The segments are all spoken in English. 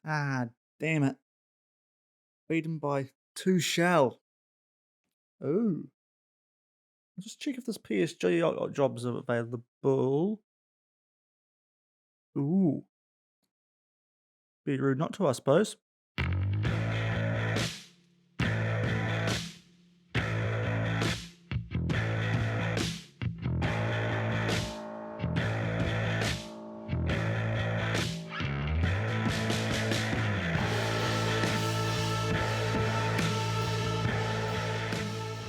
Ah, damn it. Beaten by Tuchel. Ooh. I'll just check if this PSG jobs are available. Ooh. Be rude not to, I suppose.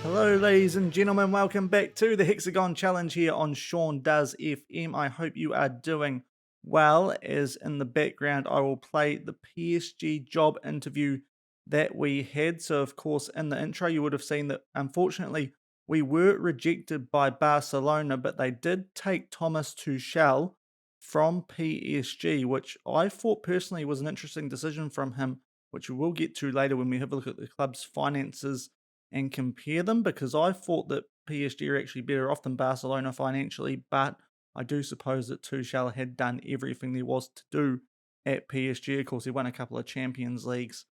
Hello, ladies and gentlemen. Welcome back to the Hexagon Challenge here on Shaun Does FM. I hope you are doing well. As in the background, I will play the PSG job interview that we had. So, of course, in the intro, you would have seen that unfortunately we were rejected by Barcelona, but they did take Thomas Tuchel from PSG, which I thought personally was an interesting decision from him, which we will get to later when we have a look at the club's finances and compare them, because I thought that PSG are actually better off than Barcelona financially, but I do suppose that Tuchel had done everything there was to do at PSG. Of course, he won a couple of Champions Leagues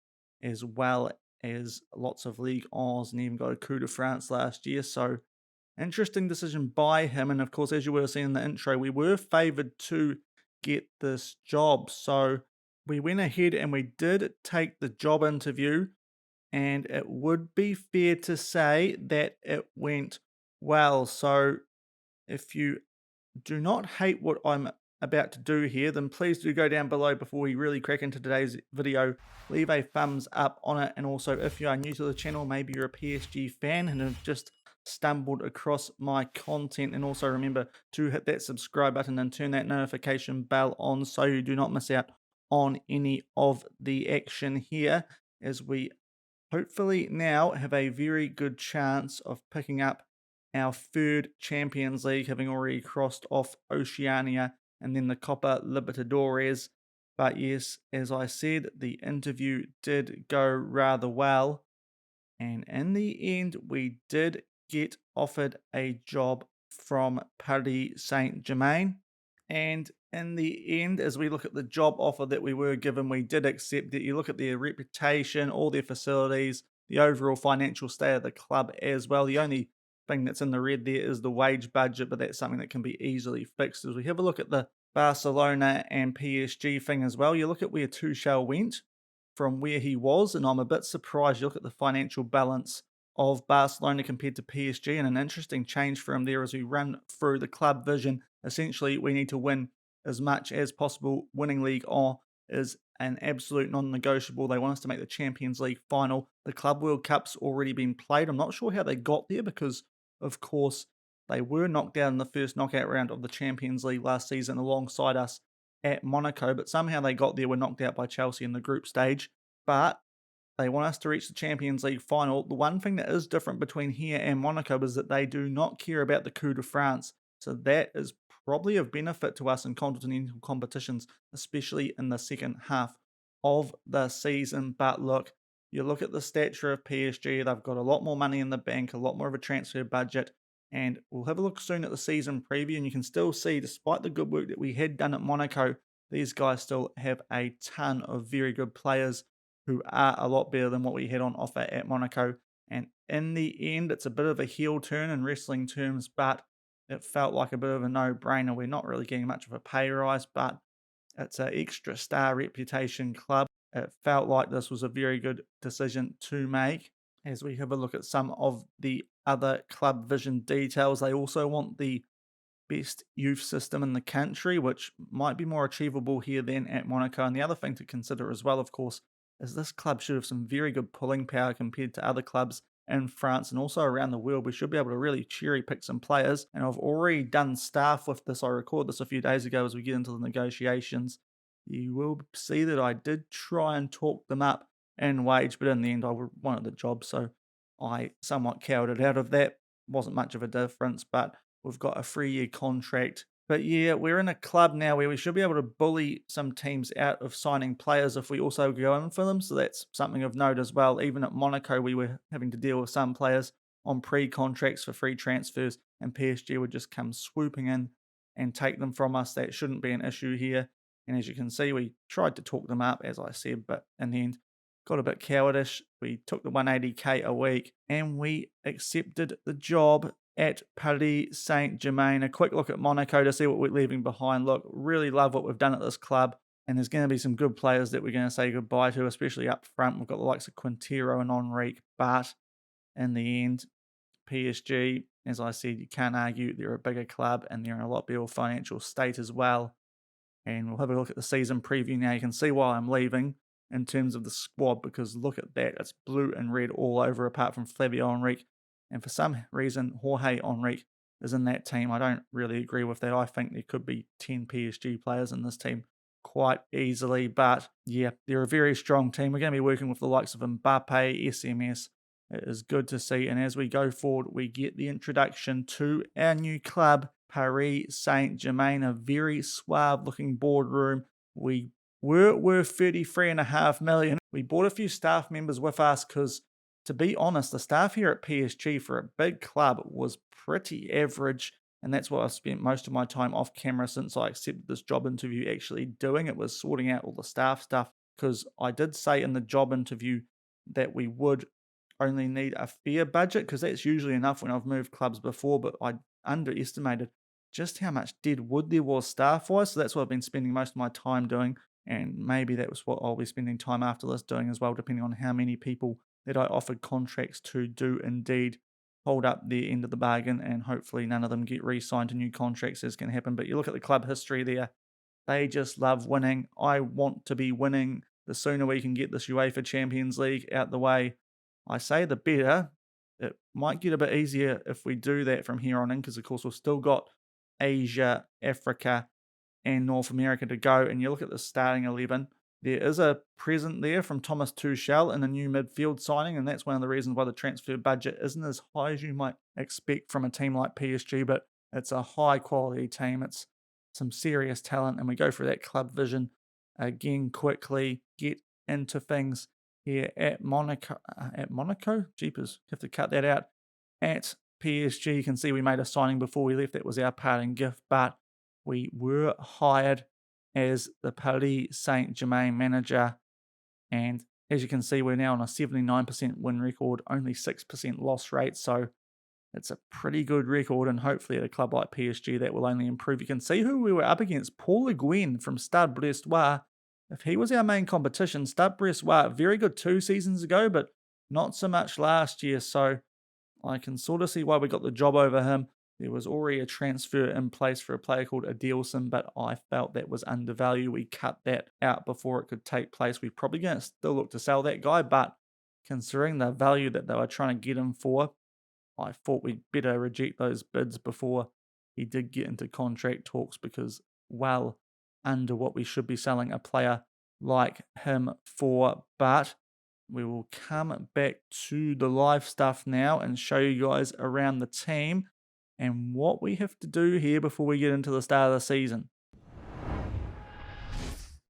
as well as lots of League O's and even got a coup de France last year. So, interesting decision by him. And of course, as you would have seen in the intro, we were favoured to get this job. So, we went ahead and we did take the job interview, and it would be fair to say that it went well. So, if you do not hate what I'm about to do here, then please do go down below before we really crack into today's video. Leave a thumbs up on it. And also, if you are new to the channel, maybe you're a PSG fan and have just stumbled across my content. And also remember to hit that subscribe button and turn that notification bell on so you do not miss out on any of the action here, as we hopefully now have a very good chance of picking up our third Champions League, having already crossed off Oceania and then the Copa Libertadores. But yes, as I said, the interview did go rather well. And in the end, we did get offered a job from Paris Saint-Germain. And in the end, as we look at the job offer that we were given, we did accept it. You look at their reputation, all their facilities, the overall financial state of the club as well. The only thing that's in the red there is the wage budget, but that's something that can be easily fixed. As we have a look at the Barcelona and PSG thing as well, you look at where Tuchel went from where he was, and I'm a bit surprised. You look at the financial balance of Barcelona compared to PSG, and an interesting change for him there as we run through the club vision. Essentially, we need to win as much as possible. Winning League On is an absolute non-negotiable. They want us to make the Champions League final. The Club World Cup's already been played. I'm not sure how they got there because, of course, they were knocked out in the first knockout round of the Champions League last season alongside us at Monaco, but somehow they got there, were knocked out by Chelsea in the group stage. But they want us to reach the Champions League final. The one thing that is different between here and Monaco is that they do not care about the coup de France. So that is probably of benefit to us in continental competitions, especially in the second half of the season. But look, you look at the stature of PSG, they've got a lot more money in the bank, a lot more of a transfer budget. And we'll have a look soon at the season preview, and you can still see, despite the good work that we had done at Monaco, these guys still have a ton of very good players who are a lot better than what we had on offer at Monaco. And in the end, it's a bit of a heel turn in wrestling terms, but it felt like a bit of a no-brainer. We're not really getting much of a pay rise, but it's an extra star reputation club. It felt like this was a very good decision to make. As we have a look at some of the other club vision details, they also want the best youth system in the country, which might be more achievable here than at Monaco. And the other thing to consider as well, of course, is this club should have some very good pulling power compared to other clubs in France and also around the world. We should be able to really cherry pick some players. And I've already done staff with this. I recorded this a few days ago as we get into the negotiations. You will see that I did try and talk them up in wage, but in the end, I wanted the job, so I somewhat cowered out of that. Wasn't much of a difference, but we've got a 3-year contract. But yeah, we're in a club now where we should be able to bully some teams out of signing players if we also go in for them. So that's something of note as well. Even at Monaco, we were having to deal with some players on pre-contracts for free transfers, and PSG would just come swooping in and take them from us. That shouldn't be an issue here. And as you can see, we tried to talk them up, as I said, but in the end, got a bit cowardish. We took the 180k a week and we accepted the job at Paris Saint-Germain. A quick look at Monaco to see what we're leaving behind. Look, really love what we've done at this club. And there's going to be some good players that we're going to say goodbye to, especially up front. We've got the likes of Quintero and Enrique. But in the end, PSG, as I said, you can't argue they're a bigger club and they're in a lot better financial state as well. And we'll have a look at the season preview now. You can see why I'm leaving in terms of the squad, because look at that. It's blue and red all over apart from Flavio Enrique. And for some reason, Jorge Enrique is in that team. I don't really agree with that. I think there could be 10 PSG players in this team quite easily. But yeah, they're a very strong team. We're going to be working with the likes of Mbappe, SMS. It is good to see. And as we go forward, we get the introduction to our new club, Paris Saint-Germain, a very suave looking boardroom. We were worth 33.5 million. We bought a few staff members with us because, to be honest, the staff here at PSG for a big club was pretty average. And that's what I've spent most of my time off camera since I accepted this job interview actually doing. It was sorting out all the staff stuff, because I did say in the job interview that we would only need a fair budget, because that's usually enough when I've moved clubs before, but I underestimated just how much dead wood there was staff-wise. So that's what I've been spending most of my time doing, and maybe that was what I'll be spending time after this doing as well, depending on how many people that I offered contracts to do indeed hold up their end of the bargain, and hopefully none of them get re-signed to new contracts, as can happen. But you look at the club history there, they just love winning. I want to be winning. The sooner we can get this UEFA Champions League out the way, I say the better. It might get a bit easier if we do that from here on in, because of course we've still got Asia, Africa, and North America to go. And you look at the starting 11, there is a present there from Thomas Tuchel in a new midfield signing, and that's one of the reasons why the transfer budget isn't as high as you might expect from a team like PSG, but it's a high quality team. It's some serious talent, and we go through that club vision again quickly, get into things here at Monaco. Jeepers, have to cut that out. At PSG, you can see we made a signing before we left. That was our parting gift, but we were hired as the Paris Saint-Germain manager. And as you can see, we're now on a 79% win record, only 6% loss rate. So it's a pretty good record, and hopefully at a club like PSG that will only improve. You can see who we were up against. Paulo Vaz from Stade Brestois. If he was our main competition, Stade Brestois, very good 2 seasons ago, but not so much last year. So I can sort of see why we got the job over him. There was already a transfer in place for a player called Adilson, but I felt that was undervalued. We cut that out before it could take place. We're probably going to still look to sell that guy, but considering the value that they were trying to get him for, I thought we'd better reject those bids before he did get into contract talks, because well under what we should be selling a player like him for. But we will come back to the live stuff now and show you guys around the team and what we have to do here before we get into the start of the season.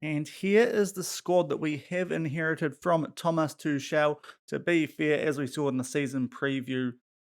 And here is the squad that we have inherited from Thomas Tuchel. To be fair, as we saw in the season preview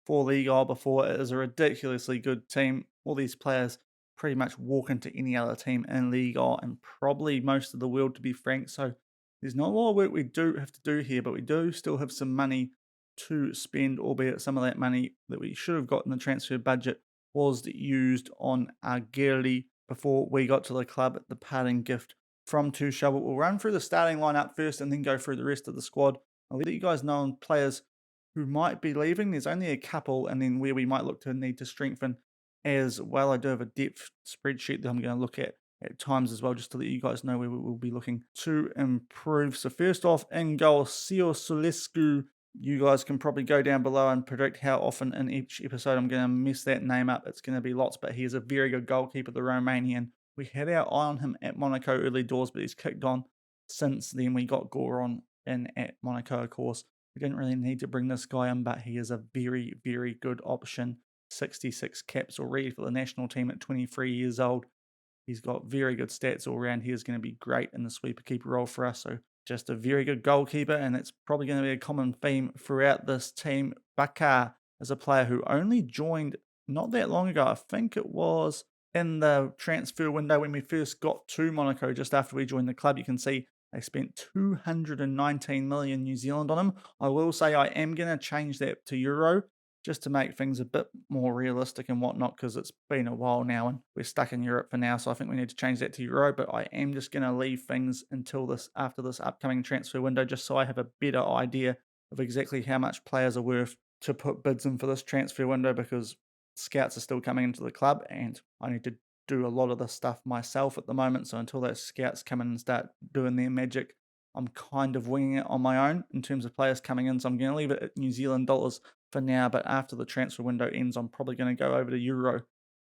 for Liga before, it is a ridiculously good team. All these players pretty much walk into any other team in Liga and probably most of the world, to be frank. So there's not a lot of work we do have to do here, but we do still have some money to spend, albeit some of that money that we should have got in the transfer budget was used on Aguirre before we got to the club. The parting gift from Tuchel. But we'll run through the starting lineup first and then go through the rest of the squad. I'll let you guys know on players who might be leaving. There's only a couple, and then where we might look to need to strengthen as well. I do have a depth spreadsheet that I'm going to look at times as well, just to let you guys know where we will be looking to improve. So first off, in goal, Sio Solescu. You guys can probably go down below and predict how often in each episode I'm going to mess that name up. It's going to be lots, but he is a very good goalkeeper, the Romanian. We had our eye on him at Monaco early doors, but he's kicked on since then. We got Goron in at Monaco, of course. We didn't really need to bring this guy in, but he is a very, very good option. 66 caps already for the national team at 23 years old. He's got very good stats all around. He is going to be great in the sweeper keeper role for us. So just a very good goalkeeper, and it's probably going to be a common theme throughout this team. Bakar is a player who only joined not that long ago. I think it was in the transfer window when we first got to Monaco, just after we joined the club, you can see they spent 219 million New Zealand on him. I will say I am going to change that to euro just to make things a bit more realistic and whatnot, because it's been a while now and we're stuck in Europe for now. So I think we need to change that to euro, but I am just going to leave things until after this upcoming transfer window, just so I have a better idea of exactly how much players are worth to put bids in for this transfer window, because scouts are still coming into the club and I need to do a lot of the stuff myself at the moment. So until those scouts come in and start doing their magic, I'm kind of winging it on my own in terms of players coming in. So I'm going to leave it at New Zealand dollars for now. But after the transfer window ends, I'm probably going to go over to euro,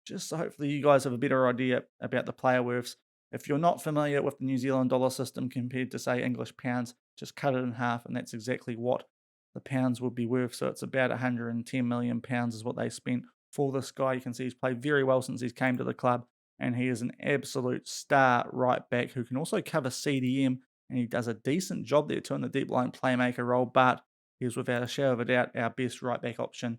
just so hopefully you guys have a better idea about the player worths. If you're not familiar with the New Zealand dollar system compared to, say, English pounds, just cut it in half, and that's exactly what the pounds would be worth. So it's about 110 million pounds is what they spent for this guy. You can see he's played very well since he's came to the club, and he is an absolute star right back who can also cover CDM, and he does a decent job there too in the deep line playmaker role, but he is without a shadow of a doubt our best right back option.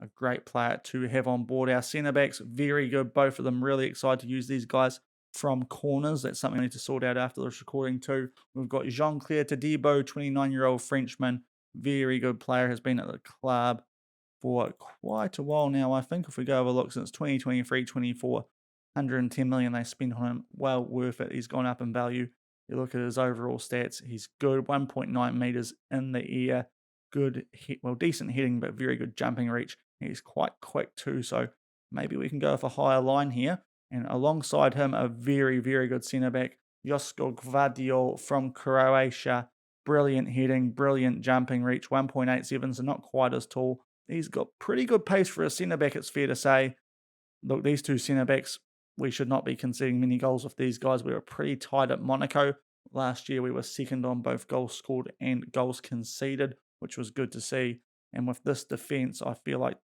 A great player to have on board. Our centre backs, very good. Both of them really excited to use these guys from corners. That's something we need to sort out after this recording too. We've got Jean-Claire Todibo, 29-year-old Frenchman. Very good player, has been at the club for quite a while now. I think if we go have a look, since 2023-24, 110 million they spent on him. Well worth it. He's gone up in value. You look at his overall stats, he's good. 1.9 meters in the air. Good hit, well, decent hitting, but very good jumping reach. He's quite quick too, so maybe we can go with a higher line here. And alongside him, a very, very good centre back, Josko Gvardiol from Croatia. Brilliant hitting, brilliant jumping reach, 1.87, so not quite as tall. He's got pretty good pace for a centre back, it's fair to say. Look, these two centre backs, we should not be conceding many goals with these guys. We were pretty tight at Monaco. Last year, we were second on both goals scored and goals conceded, which was good to see. And with this defence, I feel like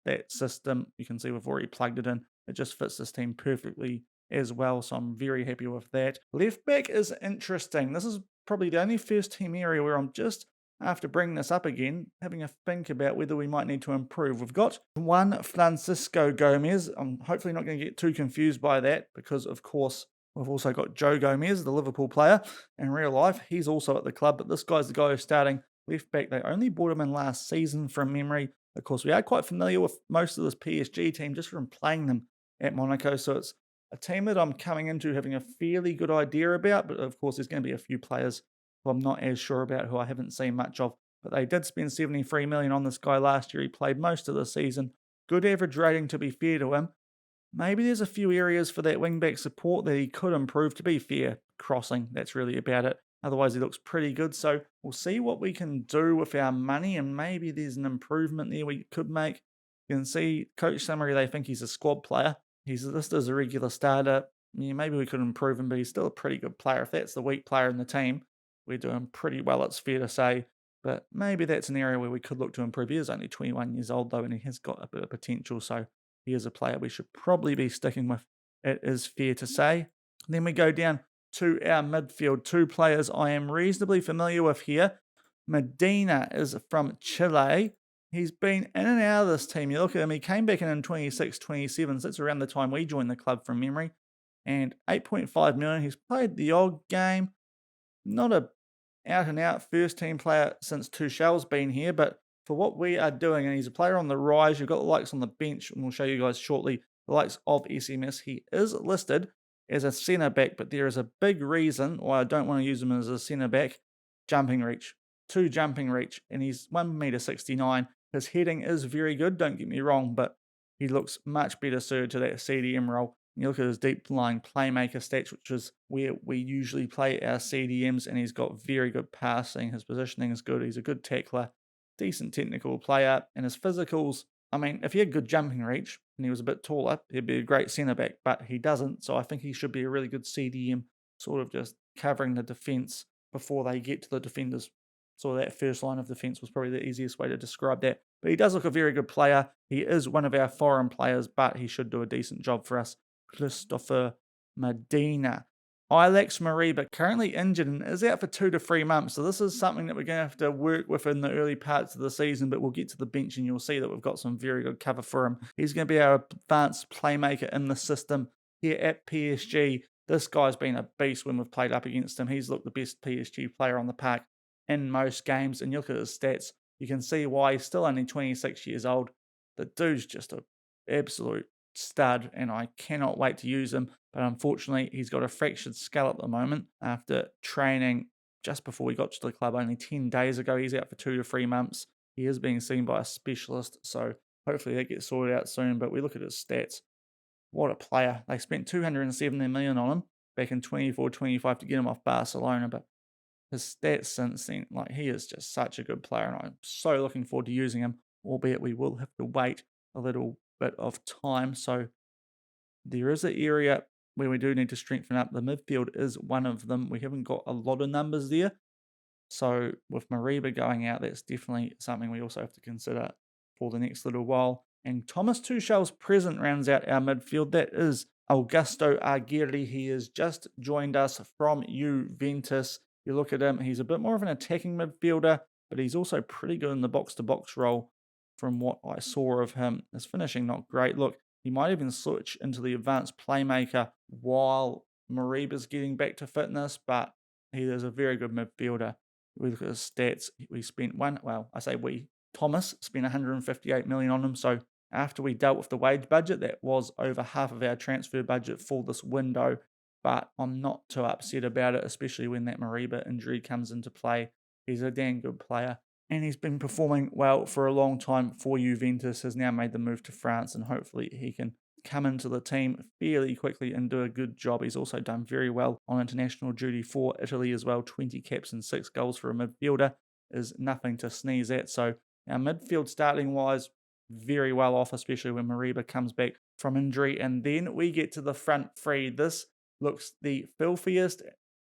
that system, you can see we've already plugged it in. It just fits this team perfectly as well, so I'm very happy with that. Left back is interesting. This is probably the only first team area where I'm just, after bringing this up again, having a think about whether we might need to improve. We've got one Francisco Gomez. I'm hopefully not going to get too confused by that, because of course we've also got Joe Gomez, the Liverpool player. In real life, he's also at the club, but this guy's the guy who's starting left back. They only brought him in last season from memory. Of course, we are quite familiar with most of this PSG team just from playing them at Monaco, so it's a team that I'm coming into having a fairly good idea about, but of course there's going to be a few players who I'm not as sure about, who I haven't seen much of. But they did spend 73 million on this guy last year. He played most of the season. Good average rating, to be fair to him. Maybe there's a few areas for that wingback support that he could improve, to be fair. Crossing, that's really about it. Otherwise, he looks pretty good. So we'll see what we can do with our money, and maybe there's an improvement there we could make. You can see coach summary, they think he's a squad player. He's listed as a regular starter. Yeah, maybe we could improve him, but he's still a pretty good player. If that's the weak player in the team, we're doing pretty well, it's fair to say. But maybe that's an area where we could look to improve. He is only 21 years old, though, and he has got a bit of potential. So he is a player we should probably be sticking with, it is fair to say. Then we go down to our midfield. Two players I am reasonably familiar with here. Medina is from Chile. He's been in and out of this team. You look at him, he came back in 26, 27, so that's around the time we joined the club from memory. And 8.5 million, he's played the odd game. Not a out-and-out first-team player since Tuchel's been here, but for what we are doing, and he's a player on the rise, you've got the likes on the bench, and we'll show you guys shortly, the likes of SMS. He is listed as a centre-back, but there is a big reason why I don't want to use him as a centre-back. Jumping reach. 2 jumping reach, and he's 1.69 m. His heading is very good, don't get me wrong, but he looks much better suited to that CDM role. And you look at his deep-lying playmaker stats, which is where we usually play our CDMs, and he's got very good passing. His positioning is good. He's a good tackler, decent technical player, and his physicals, I mean, if he had good jumping reach and he was a bit taller, he'd be a great centre-back, but he doesn't, so I think he should be a really good CDM, sort of just covering the defence before they get to the defenders. So that first line of defence was probably the easiest way to describe that. But he does look a very good player. He is one of our foreign players, but he should do a decent job for us. Christopher Medina. Ilax Mariba, currently injured and is out for 2 to 3 months. So this is something that we're going to have to work with in the early parts of the season, but we'll get to the bench and you'll see that we've got some very good cover for him. He's going to be our advanced playmaker in the system. here at PSG. This guy's been a beast when we've played up against him. He's looked the best PSG player on the park in most games. And you look at his stats, you can see why he's still only 26 years old. The dude's just an absolute stud, and I cannot wait to use him. But unfortunately, he's got a fractured skull at the moment after training just before he got to the club only 10 days ago. He's out for 2 to 3 months. He is being seen by a specialist, so hopefully that gets sorted out soon. But we look at his stats. What a player. They spent 270 million on him back in 24-25 to get him off Barcelona, but his stats since then, like, he is just such a good player, and I'm so looking forward to using him, albeit we will have to wait a little bit of time. So there is an area where we do need to strengthen up. The midfield is one of them. We haven't got a lot of numbers there. So with Mariba going out, that's definitely something we also have to consider for the next little while. And Thomas Tuchel's present rounds out our midfield. That is Augusto Aguirre. He has just joined us from Juventus. You look at him, he's a bit more of an attacking midfielder, but he's also pretty good in the box-to-box role from what I saw of him. His finishing not great. Look, he might even switch into the advanced playmaker while Mariba's getting back to fitness, but he is a very good midfielder. We look at his stats. We spent Thomas spent 158 million on him. So after we dealt with the wage budget, that was over half of our transfer budget for this window. But I'm not too upset about it, especially when that Mariba injury comes into play. He's a damn good player, and he's been performing well for a long time for Juventus. Has now made the move to France, and hopefully he can come into the team fairly quickly and do a good job. He's also done very well on international duty for Italy as well. 20 caps and 6 goals for a midfielder is nothing to sneeze at. So our midfield starting wise, very well off, especially when Mariba comes back from injury. And then we get to the front three. This looks the filthiest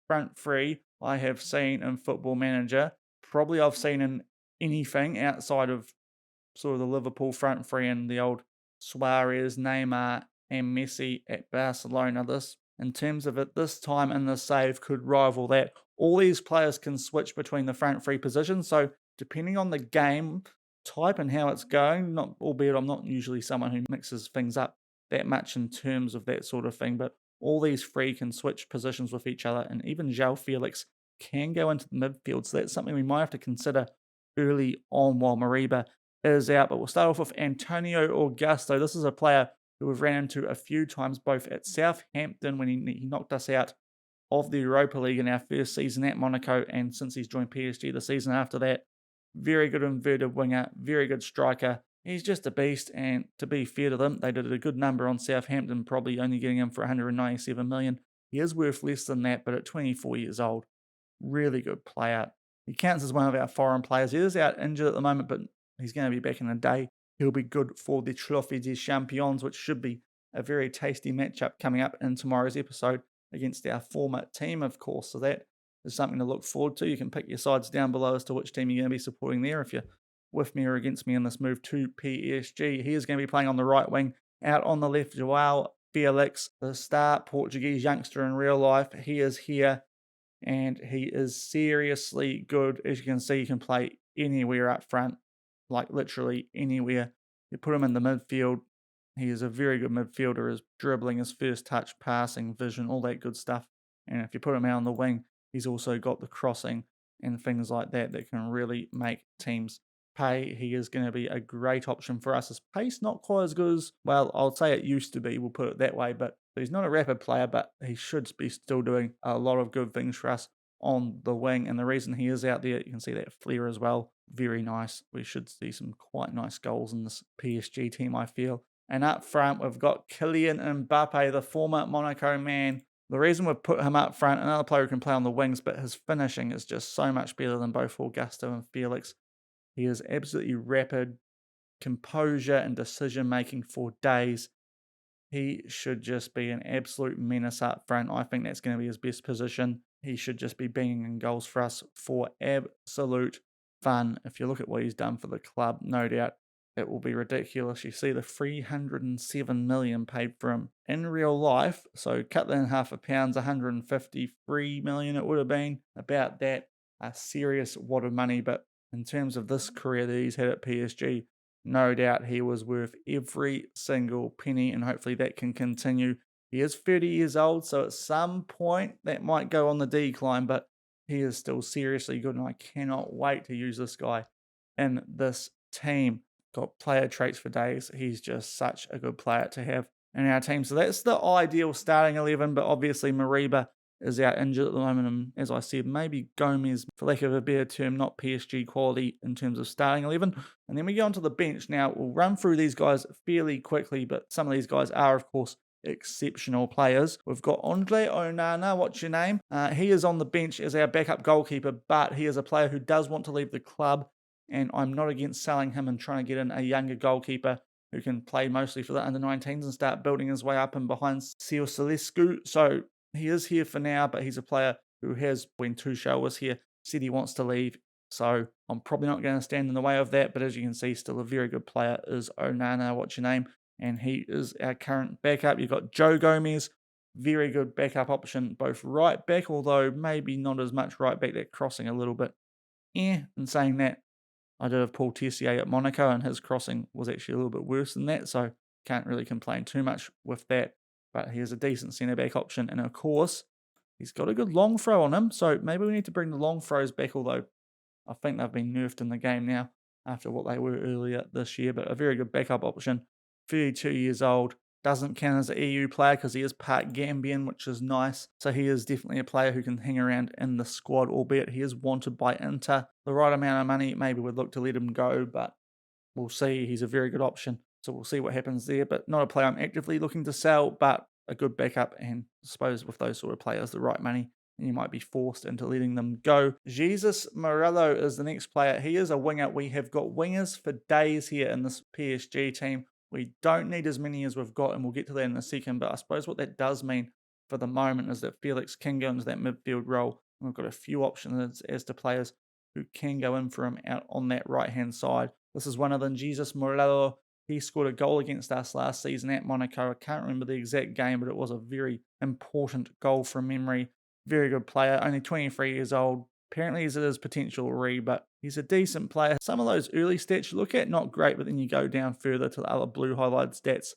front three I have seen in Football Manager. Probably I've seen in anything outside of sort of the Liverpool front three and the old Suarez, Neymar, and Messi at Barcelona. This, in terms of it, this time in the save could rival that. All these players can switch between the front three positions, so depending on the game type and how it's going, albeit I'm not usually someone who mixes things up that much in terms of that sort of thing, but all these three can switch positions with each other, and even João Felix can go into the midfield, so that's something we might have to consider early on while Mariba is out. But we'll start off with Antonio Augusto. This is a player who we've ran into a few times, both at Southampton when he knocked us out of the Europa League in our first season at Monaco, and since he's joined PSG the season after that. Very good inverted winger, very good striker. He's just a beast, and to be fair to them, they did a good number on Southampton, probably only getting him for 197 million. He is worth less than that, but at 24 years old, really good player. He counts as one of our foreign players. He is out injured at the moment, but he's going to be back in a day. He'll be good for the Trophée des Champions, which should be a very tasty matchup coming up in tomorrow's episode against our former team, of course. So that is something to look forward to. You can pick your sides down below as to which team you're going to be supporting there if you're with me or against me in this move to PSG. He is going to be playing on the right wing. Out on the left, João Felix, the star Portuguese youngster in real life. He is here, and he is seriously good. As you can see, he can play anywhere up front, like literally anywhere. You put him in the midfield, he is a very good midfielder. His dribbling, his first touch, passing, vision, all that good stuff. And if you put him out on the wing, he's also got the crossing and things like that that can really make teams pay. He is going to be a great option for us. His pace not quite as good as, well, I'll say it used to be, we'll put it that way, but he's not a rapid player, but he should be still doing a lot of good things for us on the wing. And the reason he is out there, you can see that flair as well. Very nice. We should see some quite nice goals in this PSG team, I feel. And up front, we've got Kylian Mbappe, the former Monaco man. The reason we've put him up front, another player who can play on the wings, but his finishing is just so much better than both Augusto and Felix. He is absolutely rapid, composure and decision-making for days. He should just be an absolute menace up front. I think that's going to be his best position. He should just be banging in goals for us for absolute fun. If you look at what he's done for the club, no doubt it will be ridiculous. You see the 307 million paid for him in real life. So cut that in half a pounds, 153 million it would have been. About that, a serious wad of money. But in terms of this career that he's had at PSG, no doubt he was worth every single penny, and hopefully that can continue He is 30 years old, so at some point that might go on the decline, but he is still seriously good, and I cannot wait to use this guy in this team. Got player traits for days. He's just such a good player to have in our team. So that's the ideal starting 11, but obviously Mariba is out injured at the moment. And as I said, maybe Gomez, for lack of a better term, not PSG quality in terms of starting 11. And then we go onto the bench. Now, we'll run through these guys fairly quickly, but some of these guys are, of course, exceptional players. We've got Andre Onana, what's your name? He is on the bench as our backup goalkeeper, but he is a player who does want to leave the club, and I'm not against selling him and trying to get in a younger goalkeeper who can play mostly for the under-19s and start building his way up and behind Celescu. So he is here for now, but he's a player who has, when Tuchel was here, said he wants to leave. So I'm probably not going to stand in the way of that, but as you can see, still a very good player is Onana, what's your name? And he is our current backup. You've got Joe Gomez, very good backup option, both right back, although maybe not as much right back, that crossing a little bit. In saying that, I did have Paul Tessier at Monaco, and his crossing was actually a little bit worse than that, so can't really complain too much with that. But he is a decent centre-back option, and of course, he's got a good long throw on him, so maybe we need to bring the long throws back, although I think they've been nerfed in the game now after what they were earlier this year, but a very good backup option. 32 years old, doesn't count as an EU player because he is part Gambian, which is nice. So he is definitely a player who can hang around in the squad, albeit he is wanted by Inter. The right amount of money, maybe we'd look to let him go, but we'll see. He's a very good option. So we'll see what happens there, but not a player I'm actively looking to sell, but a good backup. And I suppose with those sort of players, the right money, and you might be forced into letting them go. Jesus Morello is the next player. He is a winger. We have got wingers for days here in this PSG team. We don't need as many as we've got, and we'll get to that in a second. But I suppose what that does mean for the moment is that Felix can go into that midfield role. And we've got a few options as to players who can go in for him out on that right-hand side. This is one of them, Jesus Morello. He scored a goal against us last season at Monaco. I can't remember the exact game, but it was a very important goal from memory. Very good player, only 23 years old. Apparently he's at his potential but he's a decent player. Some of those early stats you look at, not great, but then you go down further to the other blue highlighted stats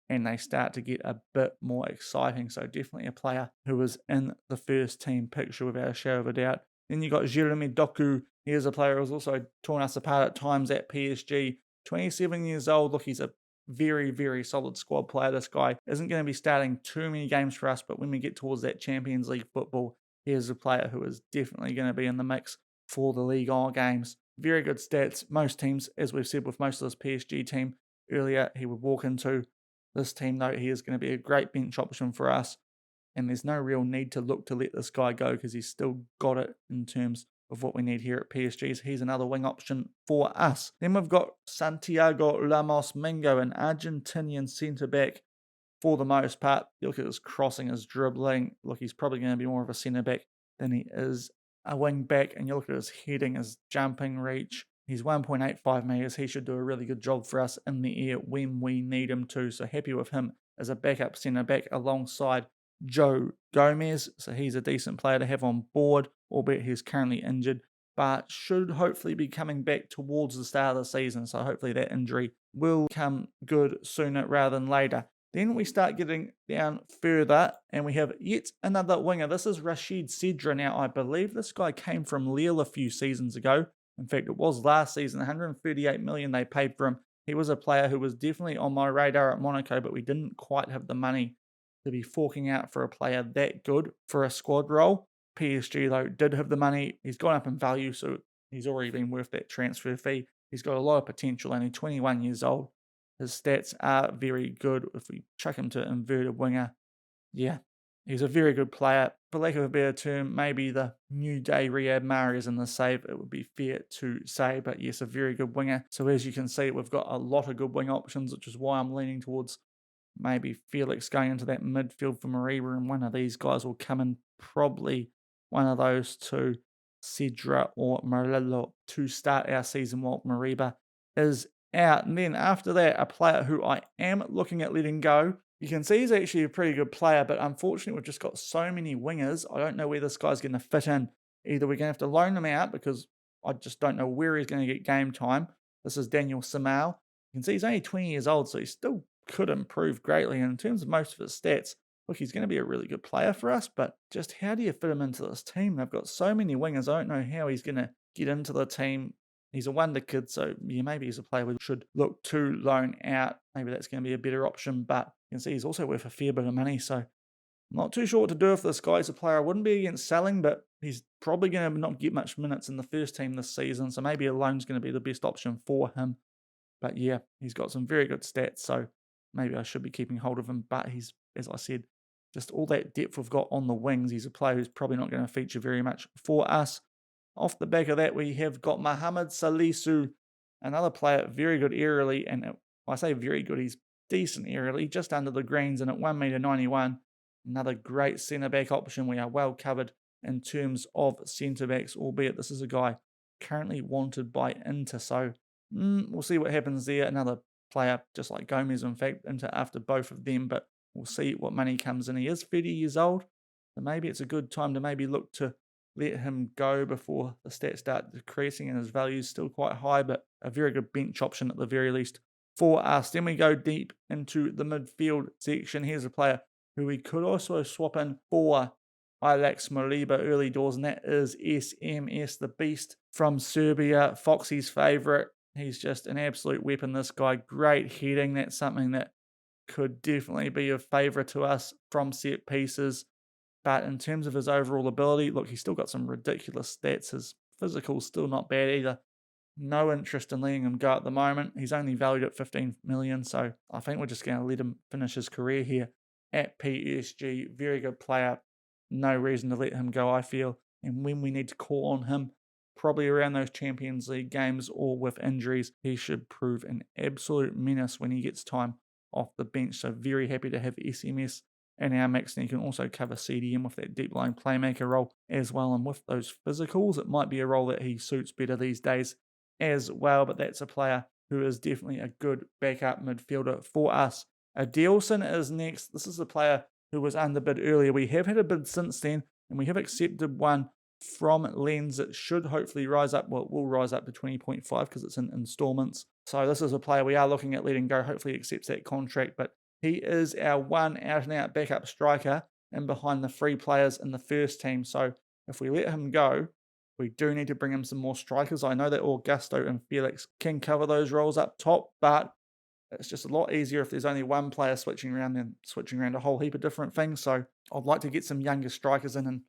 and they start to get a bit more exciting. So definitely a player who was in the first team picture without a shadow of a doubt. Then you got Jeremy Doku. He is a player who's also torn us apart at times at PSG. 27 years old. Look, he's a very, very solid squad player. This guy isn't going to be starting too many games for us, but when we get towards that Champions League football, he is a player who is definitely going to be in the mix for the Ligue 1 games. Very good stats. Most teams, as we've said with most of this PSG team earlier, he would walk into. This team, though, he is going to be a great bench option for us. And there's no real need to look to let this guy go because he's still got it in terms of what we need here at PSG. So he's another wing option for us. Then we've got Santiago Ramos Mingo, an Argentinian centre-back for the most part. You look at his crossing, his dribbling. Look, he's probably going to be more of a centre-back than he is a wing-back. And you look at his heading, his jumping reach. He's 1.85 metres. He should do a really good job for us in the air when we need him to. So happy with him as a backup centre-back alongside Joe Gomez. So he's a decent player to have on board, albeit he's currently injured, but should hopefully be coming back towards the start of the season. So hopefully that injury will come good sooner rather than later. Then we start getting down further and we have yet another winger. This is Rashid Sedra. Now, I believe this guy came from Lille a few seasons ago. In fact, it was last season, 138 million they paid for him. He was a player who was definitely on my radar at Monaco, but we didn't quite have the money to be forking out for a player that good for a squad role. PSG, though, did have the money. He's gone up in value, so he's already been worth that transfer fee. He's got a lot of potential, only 21 years old. His stats are very good. If we chuck him to inverted winger, yeah, he's a very good player. For lack of a better term, maybe the new day Riyad Mahrez in the save, it would be fair to say, but yes, a very good winger. So as you can see, we've got a lot of good wing options, which is why I'm leaning towards maybe Felix going into that midfield for Mariba, and one of these guys will come in, probably one of those two, Sedra or Morello, to start our season while Mariba is out. And then after that, a player who I am looking at letting go. You can see he's actually a pretty good player, but unfortunately we've just got so many wingers. I don't know where this guy's going to fit in. Either we're going to have to loan him out because I just don't know where he's going to get game time. This is Daniel Samal. You can see he's only 20 years old, so he still could improve greatly. And in terms of most of his stats, look, he's going to be a really good player for us, but just how do you fit him into this team? They've got so many wingers. I don't know how he's going to get into the team. He's a wonder kid, so yeah, maybe he's a player we should look to loan out. Maybe that's going to be a better option, but you can see he's also worth a fair bit of money, so I'm not too sure what to do if this guy's a player. I wouldn't be against selling, but he's probably going to not get much minutes in the first team this season, so maybe a loan's going to be the best option for him. But yeah, he's got some very good stats, so maybe I should be keeping hold of him. But he's, as I said, just all that depth we've got on the wings. He's a player who's probably not going to feature very much for us. Off the back of that, we have got Mohamed Salisu, another player, very good aerially. And I say very good, he's decent aerially, just under the greens and at 1m91. Another great centre-back option. We are well covered in terms of centre-backs, albeit this is a guy currently wanted by Inter. So we'll see what happens there. Another player, just like Gomez, in fact, Inter after both of them, but we'll see what money comes in. He is 30 years old, so maybe it's a good time to maybe look to let him go before the stats start decreasing and his value is still quite high, but a very good bench option at the very least for us. Then we go deep into the midfield section. Here's a player who we could also swap in for Ilax Moliba early doors, and that is SMS, the beast from Serbia, Foxy's favourite. He's just an absolute weapon, this guy. Great heading. That's something that could definitely be a favourite to us from set pieces. But in terms of his overall ability, look, he's still got some ridiculous stats. His physical's still not bad either. No interest in letting him go at the moment. He's only valued at 15 million, so I think we're just going to let him finish his career here at PSG. Very good player. No reason to let him go, I feel. And when we need to call on him, probably around those Champions League games or with injuries, he should prove an absolute menace when he gets time off the bench. So very happy to have SMS in our mix, and he can also cover CDM with that deep line playmaker role as well. And with those physicals, it might be a role that he suits better these days as well. But that's a player who is definitely a good backup midfielder for us. Adilson is next. This is a player who was underbid earlier. We have had a bid since then, and we have accepted one from Lens. It should hopefully rise up. Well, it will rise up to 20.5 because it's in installments. So this is a player we are looking at letting go. Hopefully he accepts that contract, but he is our one out-and-out backup striker and behind the free players in the first team. So if we let him go, we do need to bring him some more strikers. I know that Augusto and Felix can cover those roles up top, but it's just a lot easier if there's only one player switching around than switching around a whole heap of different things. So I'd like to get some younger strikers in, and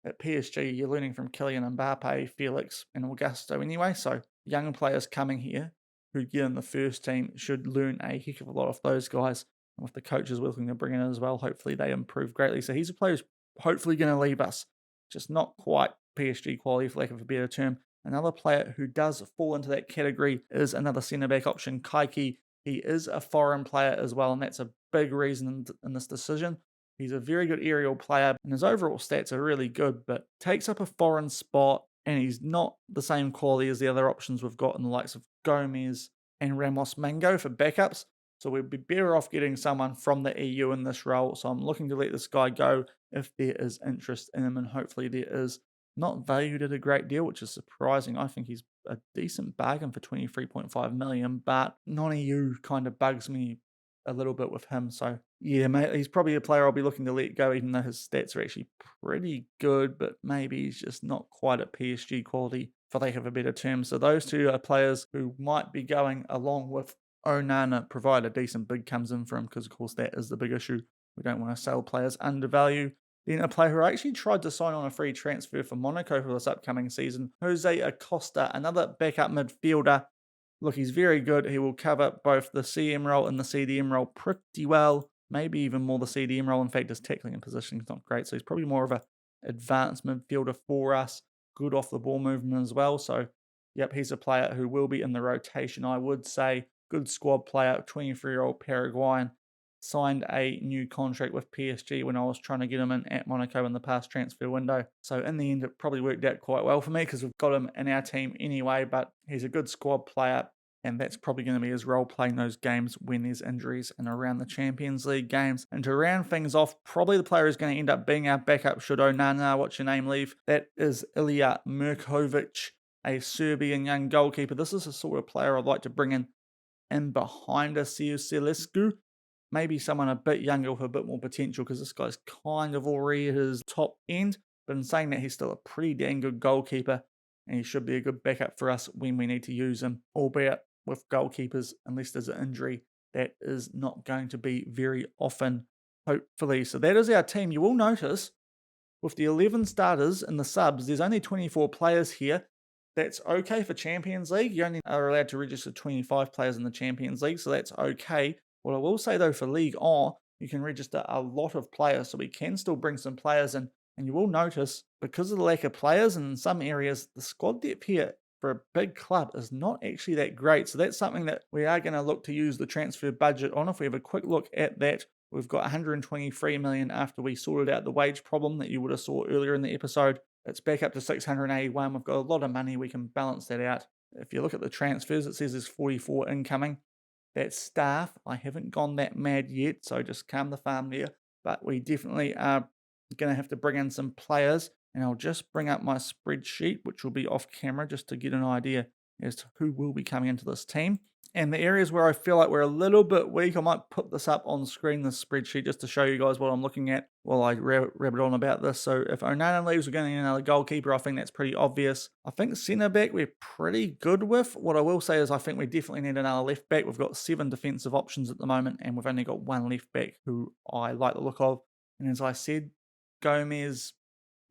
at PSG, you're learning from Kylian Mbappe, Felix, and Augusto anyway. So young players coming here who get in the first team should learn a heck of a lot of those guys. And with the coaches we're looking to bring in as well, hopefully they improve greatly. So he's a player who's hopefully going to leave us. Just not quite PSG quality, for lack of a better term. Another player who does fall into that category is another centre-back option, Kaiki. He is a foreign player as well, and that's a big reason in this decision. He's a very good aerial player, and his overall stats are really good, but takes up a foreign spot, and he's not the same quality as the other options we've got in the likes of Gomez and Ramos Mango for backups. So we'd be better off getting someone from the EU in this role. So I'm looking to let this guy go if there is interest in him, and hopefully there is. Not valued at a great deal, which is surprising. I think he's a decent bargain for 23.5 million, but non-EU kind of bugs me a little bit with him. So yeah, mate, he's probably a player I'll be looking to let go, even though his stats are actually pretty good, but maybe he's just not quite at PSG quality, for lack of a better term. So those two are players who might be going along with Onana, provide a decent bid comes in for him, because of course that is the big issue. We don't want to sell players under value. Then a player who actually tried to sign on a free transfer for Monaco for this upcoming season, Jose Acosta, another backup midfielder. Look, he's very good. He will cover both the CM role and the CDM role pretty well. Maybe even more the CDM role. In fact, his tackling and positioning is not great, so he's probably more of an advanced midfielder for us. Good off the ball movement as well. So, yep, he's a player who will be in the rotation, I would say. Good squad player, 23-year-old Paraguayan. Signed a new contract with PSG when I was trying to get him in at Monaco in the past transfer window. So in the end, it probably worked out quite well for me because we've got him in our team anyway, but he's a good squad player, and that's probably going to be his role playing those games when there's injuries and around the Champions League games. And to round things off, probably the player who's going to end up being our backup should Onana, what's your name, leave. That is Ilya Mirkovic, a Serbian young goalkeeper. This is the sort of player I'd like to bring in behind a Celescu. maybe someone a bit younger with a bit more potential, because this guy's kind of already at his top end. But in saying that, he's still a pretty dang good goalkeeper, and he should be a good backup for us when we need to use him, albeit with goalkeepers, unless there's an injury, that is not going to be very often, hopefully. So that is our team. You will notice with the 11 starters and the subs, there's only 24 players here. That's okay for Champions League. You only are allowed to register 25 players in the Champions League, so that's okay. What I will say though, for League On, you can register a lot of players, so we can still bring some players in. And you will notice, because of the lack of players and in some areas, the squad depth here for a big club is not actually that great. So that's something that we are going to look to use the transfer budget on. If we have a quick look at that, we've got 123 million after we sorted out the wage problem that you would have saw earlier in the episode. It's back up to 681. We've got a lot of money. We can balance that out. If you look at the transfers, it says there's 44 incoming. That's staff. I haven't gone that mad yet, so just calm the farm there. But we definitely are going to have to bring in some players. And I'll just bring up my spreadsheet, which will be off camera, just to get an idea as to who will be coming into this team. And the areas where I feel like we're a little bit weak, I might put this up on screen, this spreadsheet, just to show you guys what I'm looking at while I rabbit on about this. So if Onana leaves, we're going to need another goalkeeper. I think that's pretty obvious. I think centre back we're pretty good with. What I will say is I think we definitely need another left back. We've got 7 defensive options at the moment, and we've only got 1 left back who I like the look of. And as I said, Gomez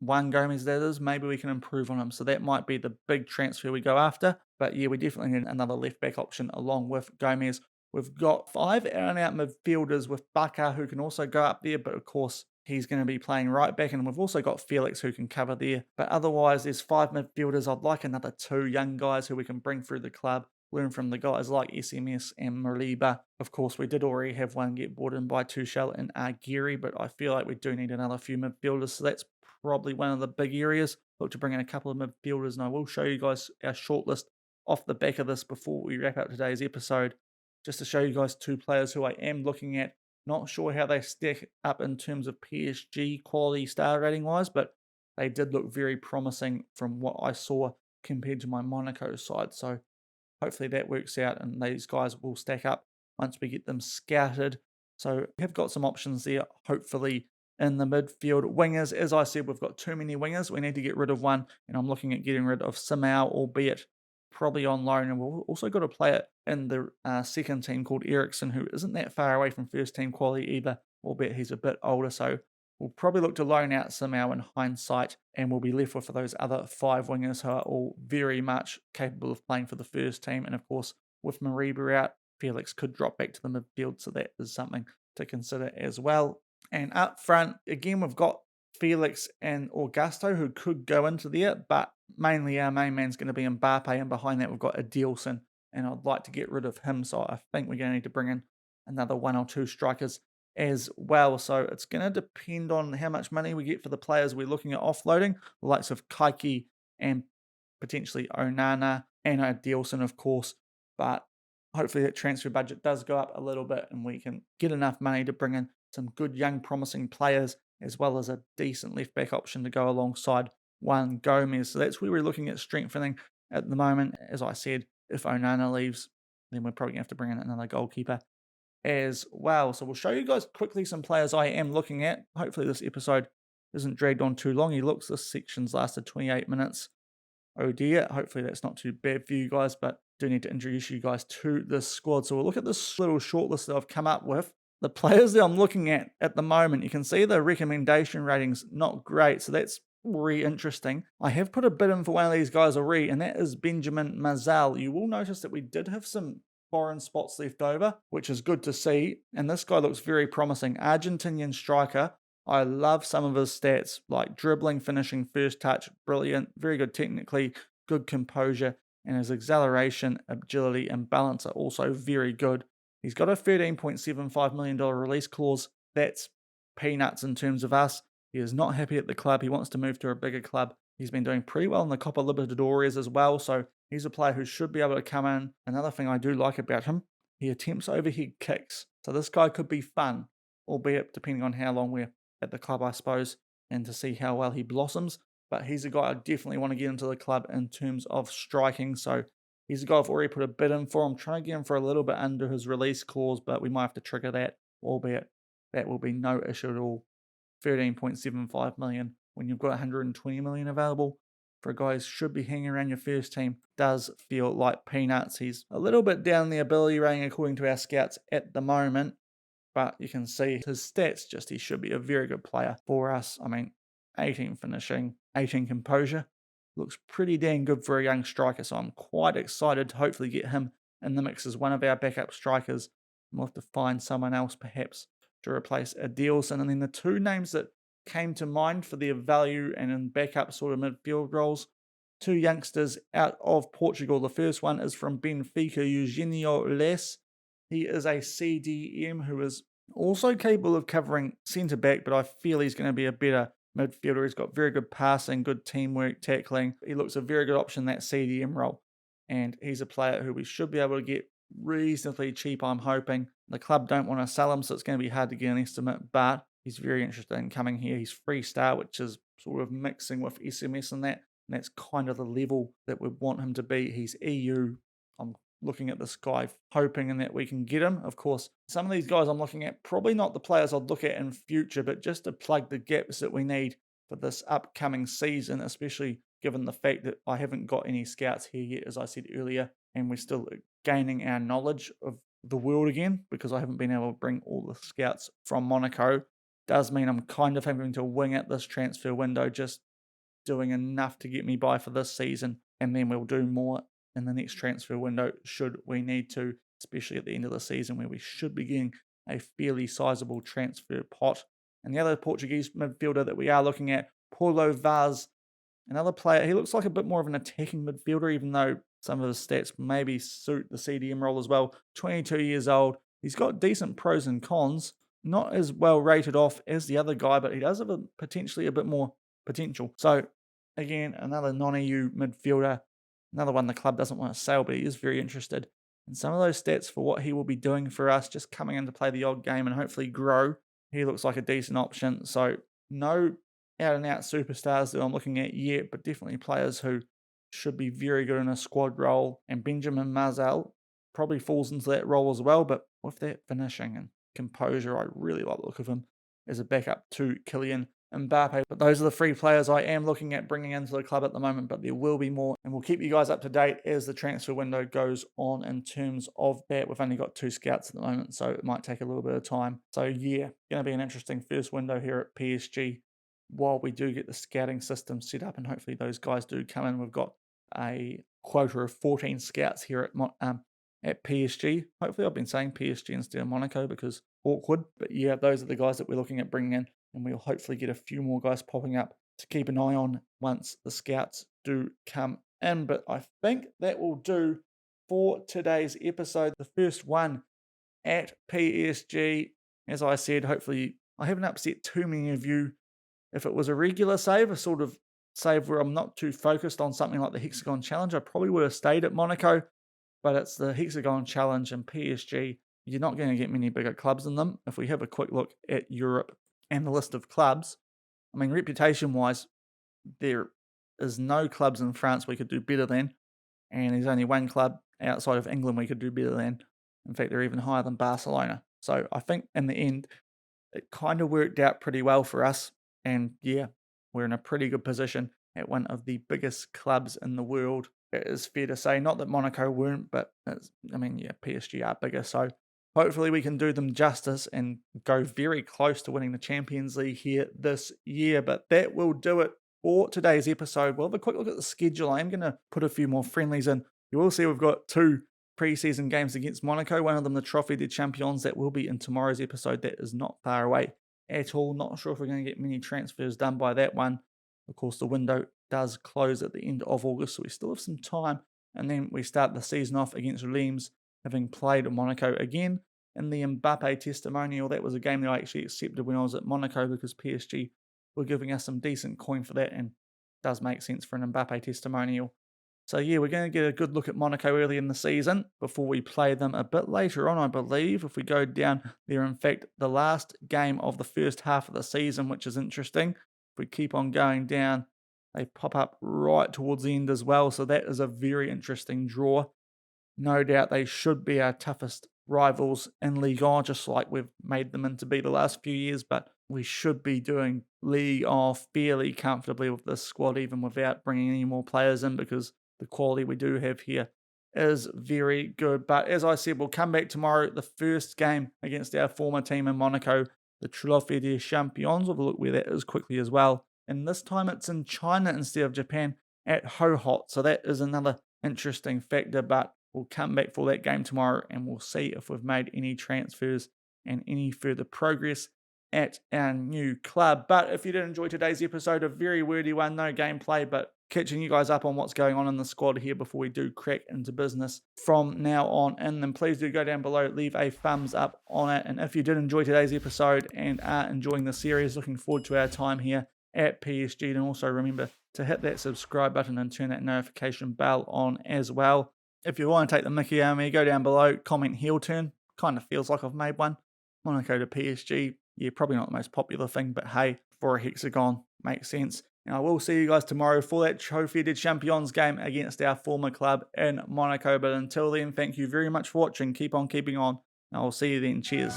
that is, maybe we can improve on him. So that might be the big transfer we go after. But yeah, we definitely need another left back option along with Gomez. We've got 5 out-and-out midfielders with Baka, who can also go up there, but of course he's going to be playing right back, and we've also got Felix who can cover there. But otherwise, there's 5 midfielders. I'd like another 2 young guys who we can bring through the club, learn from the guys like SMS and Mariba. Of course, we did already have one get brought in by Tuchel and Argueri, but I feel like we do need another few midfielders, so that's probably one of the big areas. Look to bring in a couple of midfielders, and I will show you guys our shortlist off the back of this before we wrap up today's episode, just to show you guys 2 players who I am looking at. Not sure how they stack up in terms of PSG quality star rating wise, but they did look very promising from what I saw compared to my Monaco side. So hopefully that works out and these guys will stack up once we get them scouted. So we have got some options there, hopefully, in the midfield. Wingers, as I said, we've got too many wingers. We need to get rid of one, and I'm looking at getting rid of Simao, albeit probably on loan. And we've also got a player in the second team called Ericsson, who isn't that far away from first team quality either, albeit he's a bit older. So we'll probably look to loan out Simao in hindsight, and we'll be left with those other 5 wingers who are all very much capable of playing for the first team. And of course, with Mariba out, Felix could drop back to the midfield, so that is something to consider as well. And up front, again, we've got Felix and Augusto who could go into there, but mainly our main man's going to be Mbappe, and behind that we've got Adilson, and I'd like to get rid of him, so I think we're going to need to bring in another 1 or 2 strikers as well. So it's going to depend on how much money we get for the players we're looking at offloading, the likes of Kaiki and potentially Onana and Adilson, of course, but hopefully that transfer budget does go up a little bit and we can get enough money to bring in some good young promising players, as well as a decent left back option to go alongside one Gomez. So that's where we're looking at strengthening at the moment. As I said, if Onana leaves, then we're probably going to have to bring in another goalkeeper as well. So we'll show you guys quickly some players I am looking at. Hopefully this episode isn't dragged on too long. This section's lasted 28 minutes. Oh dear, hopefully that's not too bad for you guys, but do need to introduce you guys to this squad. So we'll look at this little shortlist that I've come up with. The players that I'm looking at the moment, you can see the recommendation ratings not great, so that's really interesting. I have put a bid in for one of these guys already, and that is Benjamin Masal. You will notice that we did have some foreign spots left over, which is good to see, and this guy looks very promising. Argentinian striker. I love some of his stats, like dribbling, finishing, first touch, brilliant, very good technically, good composure, and his acceleration, agility, and balance are also very good. He's got a $13.75 million release clause. That's peanuts in terms of us. He is not happy at the club. He wants to move to a bigger club. He's been doing pretty well in the Copa Libertadores as well, so he's a player who should be able to come in. Another thing I do like about him, he attempts overhead kicks. So this guy could be fun, albeit depending on how long we're at the club, I suppose, and to see how well he blossoms. But he's a guy I definitely want to get into the club in terms of striking, so he's a guy I've already put a bid in for. I'm trying to get him for a little bit under his release clause, but we might have to trigger that albeit that will be no issue at all. 13.75 million when you've got 120 million available for a guy who should be hanging around your first team does feel like peanuts. He's a little bit down the ability rating according to our scouts at the moment, but you can see his stats, just he should be a very good player for us. I mean, 18 finishing, 18 composure. Looks pretty dang good for a young striker, so I'm quite excited to hopefully get him in the mix as one of our backup strikers. We'll have to find someone else perhaps to replace Adilson. And then the two names that came to mind for their value and in backup sort of midfield roles, two youngsters out of Portugal. The first one is from Benfica, Eugenio Les. He is a CDM who is also capable of covering centre-back, but I feel he's going to be a better midfielder. He's got very good passing, good teamwork, tackling. He looks a very good option in that CDM role. And he's a player who we should be able to get reasonably cheap, I'm hoping. The club don't want to sell him, so it's going to be hard to get an estimate, but he's very interested in coming here. He's free-star, which is sort of mixing with SMS and that. And that's kind of the level that we want him to be. He's EU. I'm looking at this guy, hoping that we can get him. Of course, some of these guys I'm looking at, probably not the players I'd look at in future, but just to plug the gaps that we need for this upcoming season, especially given the fact that I haven't got any scouts here yet, as I said earlier, and we're still gaining our knowledge of the world again, because I haven't been able to bring all the scouts from Monaco. Does mean I'm kind of having to wing at this transfer window, just doing enough to get me by for this season, and then we'll do more in the next transfer window should we need to, especially at the end of the season where we should be getting a fairly sizable transfer pot. And the other Portuguese midfielder that we are looking at, Paulo Vaz, another player. He looks like a bit more of an attacking midfielder, even though some of his stats maybe suit the CDM role as well. 22 years old. He's got decent pros and cons. Not as well rated off as the other guy, but he does have potentially a bit more potential. So, again, another non-EU midfielder. Another one the club doesn't want to sell, but he is very interested. And some of those stats for what he will be doing for us, just coming in to play the odd game and hopefully grow, he looks like a decent option. So, no out-and-out superstars that I'm looking at yet, but definitely players who should be very good in a squad role. And Benjamin Masal probably falls into that role as well, but with that finishing and composure, I really like the look of him as a backup to Kylian Mbappe. But those are the three players I am looking at bringing into the club at the moment, but there will be more, and we'll keep you guys up to date as the transfer window goes on in terms of that. We've only got 2 scouts at the moment, so it might take a little bit of time. So yeah, going to be an interesting first window here at PSG while we do get the scouting system set up, and hopefully those guys do come in. We've got a quota of 14 scouts here at PSG. Hopefully I've been saying PSG instead of Monaco because awkward, but yeah, those are the guys that we're looking at bringing in, and we'll hopefully get a few more guys popping up to keep an eye on once the scouts do come in. But I think that will do for today's episode, the first one at PSG. As I said, hopefully I haven't upset too many of you. If it was a regular save, a sort of save where I'm not too focused on something like the Hexagon Challenge, I probably would have stayed at Monaco, but it's the Hexagon Challenge and PSG. You're not going to get many bigger clubs in them. If we have a quick look at Europe and the list of clubs, I mean, reputation-wise, there is no clubs in France we could do better than, and there's only one club outside of England we could do better than. In fact, they're even higher than Barcelona. So I think in the end, it kind of worked out pretty well for us. And yeah, we're in a pretty good position at one of the biggest clubs in the world. It is fair to say, not that Monaco weren't, but PSG are bigger. So hopefully we can do them justice and go very close to winning the Champions League here this year. But that will do it for today's episode. We'll have a quick look at the schedule. I am going to put a few more friendlies in. You will see we've got 2 pre-season games against Monaco. One of them, the Trophy des Champions, that will be in tomorrow's episode. That is not far away at all. Not sure if we're going to get many transfers done by that one. Of course, the window does close at the end of August, so we still have some time. And then we start the season off against Reims, having played Monaco again. In the Mbappe testimonial, that was a game that I actually accepted when I was at Monaco because PSG were giving us some decent coin for that, and it does make sense for an Mbappe testimonial. So yeah, we're going to get a good look at Monaco early in the season before we play them a bit later on, I believe. If we go down, they're in fact the last game of the first half of the season, which is interesting. If we keep on going down, they pop up right towards the end as well. So that is a very interesting draw. No doubt they should be our toughest rivals in Ligue 1, just like we've made them into be the last few years, but we should be doing Ligue 1 fairly comfortably with this squad, even without bringing any more players in, because the quality we do have here is very good. But as I said, we'll come back tomorrow, the first game against our former team in Monaco, the Trophée des Champions. We'll look where that is quickly as well. And this time it's in China instead of Japan at Hohhot. So that is another interesting factor, but we'll come back for that game tomorrow and we'll see if we've made any transfers and any further progress at our new club. But if you did enjoy today's episode, a very wordy one, no gameplay, but catching you guys up on what's going on in the squad here before we do crack into business from now on. And then please do go down below, leave a thumbs up on it. And if you did enjoy today's episode and are enjoying the series, looking forward to our time here at PSG, then also remember to hit that subscribe button and turn that notification bell on as well. If you want to take the mickey out of me, go down below, comment heel turn. Kind of feels like I've made one. Monaco to PSG. Yeah, probably not the most popular thing, but hey, for a hexagon, makes sense. And I will see you guys tomorrow for that Trophée des Champions game against our former club in Monaco. But until then, thank you very much for watching. Keep on keeping on. And I will see you then. Cheers.